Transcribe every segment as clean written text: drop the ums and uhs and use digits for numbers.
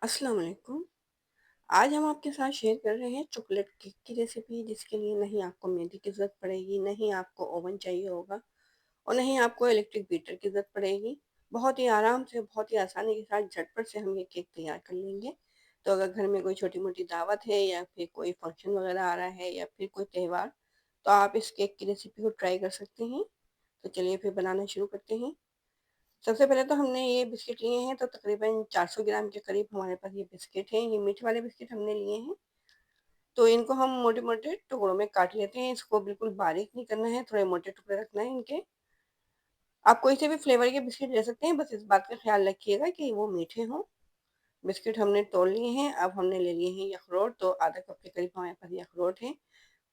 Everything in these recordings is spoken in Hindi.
अस्सलाम वालेकुम। आज हम आपके साथ शेयर कर रहे हैं चॉकलेट केक की रेसिपी, जिसके लिए नहीं आपको मैदे की ज़रूरत पड़ेगी, नहीं आपको ओवन चाहिए होगा और नहीं आपको इलेक्ट्रिक बीटर की ज़रूरत पड़ेगी। बहुत ही आराम से, बहुत ही आसानी के साथ झटपट से हम ये केक तैयार कर लेंगे। तो अगर घर में कोई छोटी-मोटी दावत है या फिर कोई फंक्शन वगैरह आ रहा है या फिर कोई त्योहार, तो आप इस केक की रेसिपी को ट्राई कर सकते हैं। तो चलिए फिर बनाना शुरू करते हैं। सबसे पहले तो हमने ये बिस्किट लिए हैं, तो तकरीबन 400 ग्राम के करीब हमारे पास ये बिस्किट हैं। ये मीठे वाले बिस्किट हमने लिए हैं। तो इनको हम मोटे-मोटे टुकड़ों में काट लेते हैं। इसको बिल्कुल बारीक नहीं करना है, थोड़े मोटे टुकड़े रखना है इनके। आप कोई से भी फ्लेवर के बिस्किट ले सकते हैं, बस इस बात का ख़्याल रखिएगा कि वो मीठे हों। बिस्किट हमने तोड़ लिए हैं, अब हमने ले लिए हैं ये अखरोट, तो आधा कप के करीब हमारे पास ये अखरोट हैं।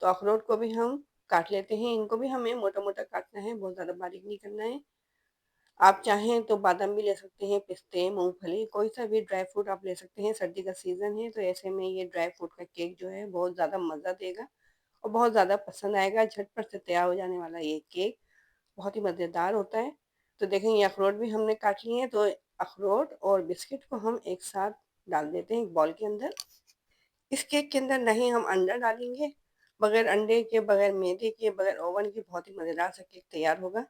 तो अखरोट को भी हम काट लेते हैं, इनको भी हमें मोटा-मोटा काटना है, बहुत ज़्यादा बारीक नहीं करना है। आप चाहें तो बादाम भी ले सकते हैं, पिस्ते, मूँगफली, कोई सा भी ड्राई फ्रूट आप ले सकते हैं। सर्दी का सीज़न है, तो ऐसे में ये ड्राई फ्रूट का केक जो है बहुत ज़्यादा मज़ा देगा और बहुत ज़्यादा पसंद आएगा। झटपट से तैयार हो जाने वाला ये केक बहुत ही मज़ेदार होता है। तो देखें, ये अखरोट भी हमने काट लिए हैं, तो अखरोट और बिस्किट को हम एक साथ डाल देते हैं एक बाउल के अंदर। इस केक के अंदर नहीं हम अंडा डालेंगे, बगैर अंडे के, बगैर मैदे के, बगैर ओवन के बहुत ही मज़ेदार सा केक तैयार होगा।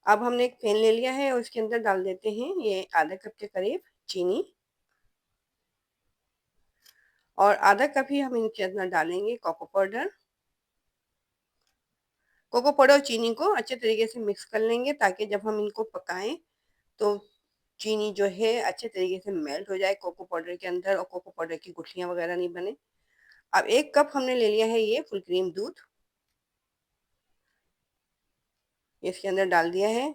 अब हमने एक पैन ले लिया है और उसके अंदर डाल देते हैं ये आधा कप के करीब चीनी, और आधा कप ही हम इनके अंदर डालेंगे कोको पाउडर। कोको पाउडर और चीनी को अच्छे तरीके से मिक्स कर लेंगे, ताकि जब हम इनको पकाएं तो चीनी जो है अच्छे तरीके से मेल्ट हो जाए कोको पाउडर के अंदर और कोको पाउडर की गुठलियाँ वगैरह नहीं बने। अब एक कप हमने ले लिया है ये फुल क्रीम दूध, इसके अंदर डाल दिया है।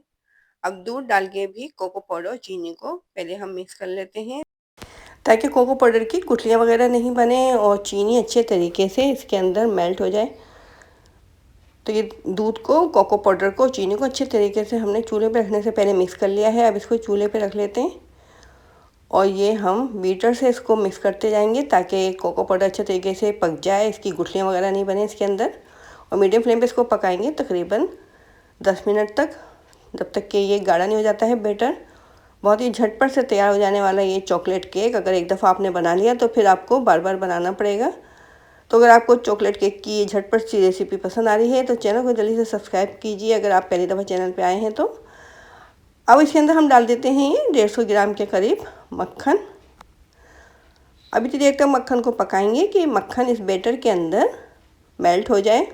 अब दूध डाल के भी कोको पाउडर और चीनी को पहले हम मिक्स कर लेते हैं, ताकि कोको पाउडर की गुठलियाँ वगैरह नहीं बने और चीनी अच्छे तरीके से इसके अंदर मेल्ट हो जाए। तो ये दूध को, कोको पाउडर को, चीनी को अच्छे तरीके से हमने चूल्हे पे रखने से पहले मिक्स कर लिया है। अब इसको चूल्हे पे रख लेते हैं और ये हम बीटर से इसको मिक्स करते जाएंगे, ताकि कोको पाउडर अच्छे तरीके से पक जाए, इसकी गुठलियाँ वगैरह नहीं बने इसके अंदर। और मीडियम फ्लेम पे इसको पकाएंगे तकरीबन 10 मिनट तक, जब तक कि ये गाढ़ा नहीं हो जाता है बैटर। बहुत ही झटपट से तैयार हो जाने वाला ये चॉकलेट केक, अगर एक दफ़ा आपने बना लिया तो फिर आपको बार बार बनाना पड़ेगा। तो अगर आपको चॉकलेट केक की झटपट सी रेसिपी पसंद आ रही है तो चैनल को जल्दी से सब्सक्राइब कीजिए, अगर आप पहली दफ़ा चैनल पे आए हैं तो। अब इसके अंदर हम डाल देते हैं ये 150 ग्राम के करीब मक्खन। अभी इतनी देर तक मक्खन को पकाएंगे कि मक्खन इस बैटर के अंदर मेल्ट हो जाए।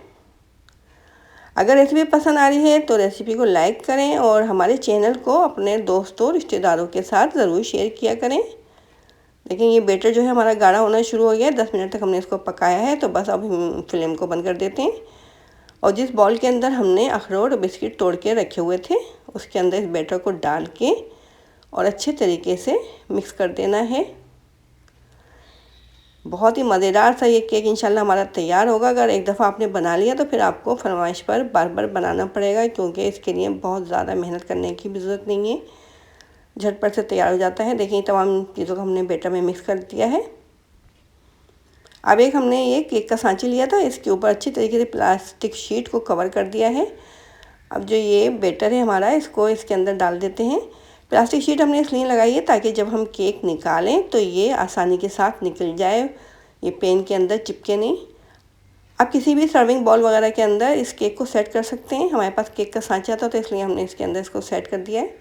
अगर रेसिपी पसंद आ रही है तो रेसिपी को लाइक करें और हमारे चैनल को अपने दोस्तों, रिश्तेदारों के साथ ज़रूर शेयर किया करें। लेकिन ये बैटर जो है हमारा गाढ़ा होना शुरू हो गया है, 10 मिनट तक हमने इसको पकाया है, तो बस अब हम फ्लेम को बंद कर देते हैं। और जिस बाउल के अंदर हमने अखरोट और बिस्किट तोड़ के रखे हुए थे, उसके अंदर इस बैटर को डाल के और अच्छे तरीके से मिक्स कर देना है। बहुत ही मज़ेदार सा ये केक इंशाल्लाह हमारा तैयार होगा। अगर एक दफ़ा आपने बना लिया तो फिर आपको फरमाइश पर बार बार बनाना पड़ेगा, क्योंकि इसके लिए बहुत ज़्यादा मेहनत करने की भी ज़रूरत नहीं है, झटपट से तैयार हो जाता है। देखिए, तमाम चीज़ों को हमने बैटर में मिक्स कर दिया है। अब एक हमने ये केक का सांचा लिया था, इसके ऊपर अच्छी तरीके से प्लास्टिक शीट को कवर कर दिया है। अब जो ये बैटर है हमारा, इसको इसके अंदर डाल देते हैं। प्लास्टिक शीट हमने इसलिए लगाई है ताकि जब हम केक निकालें तो ये आसानी के साथ निकल जाए, ये पेन के अंदर चिपके नहीं। आप किसी भी सर्विंग बॉल वगैरह के अंदर इस केक को सेट कर सकते हैं। हमारे पास केक का सांचा था तो इसलिए हमने इसके अंदर इसको सेट कर दिया है।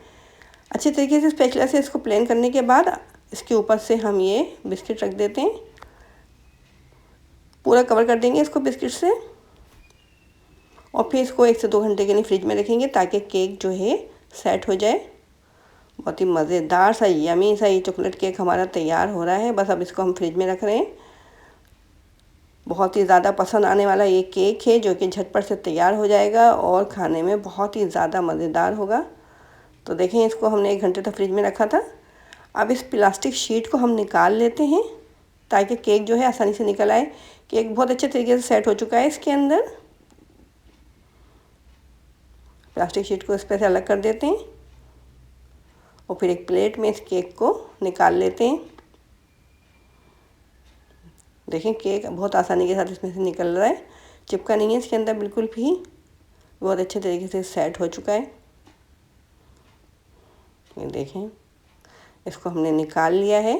अच्छे तरीके से स्पैचुला से इसको प्लेन करने के बाद इसके ऊपर से हम ये बिस्किट रख देते हैं, पूरा कवर कर देंगे इसको बिस्किट से, और फिर इसको 1 से 2 घंटे के लिए फ्रिज में रखेंगे ताकि केक जो है सेट हो जाए। बहुत ही मज़ेदार सा, यमी सा ये चॉकलेट केक हमारा तैयार हो रहा है। बस अब इसको हम फ्रिज में रख रहे हैं। बहुत ही ज़्यादा पसंद आने वाला ये केक है, जो कि झटपट से तैयार हो जाएगा और खाने में बहुत ही ज़्यादा मज़ेदार होगा। तो देखें, इसको हमने 1 घंटे तक फ्रिज में रखा था। अब इस प्लास्टिक शीट को हम निकाल लेते हैं, ताकि केक जो है आसानी से निकल आए। केक बहुत अच्छे तरीके से सेट हो चुका है इसके अंदर। प्लास्टिक शीट को इस पर से अलग कर देते हैं और फिर एक प्लेट में इस केक को निकाल लेते हैं। देखें, केक बहुत आसानी के साथ इसमें से निकल रहा है, चिपका नहीं है इसके अंदर बिल्कुल भी, बहुत अच्छे तरीके से सेट हो चुका है। ये देखें, इसको हमने निकाल लिया है।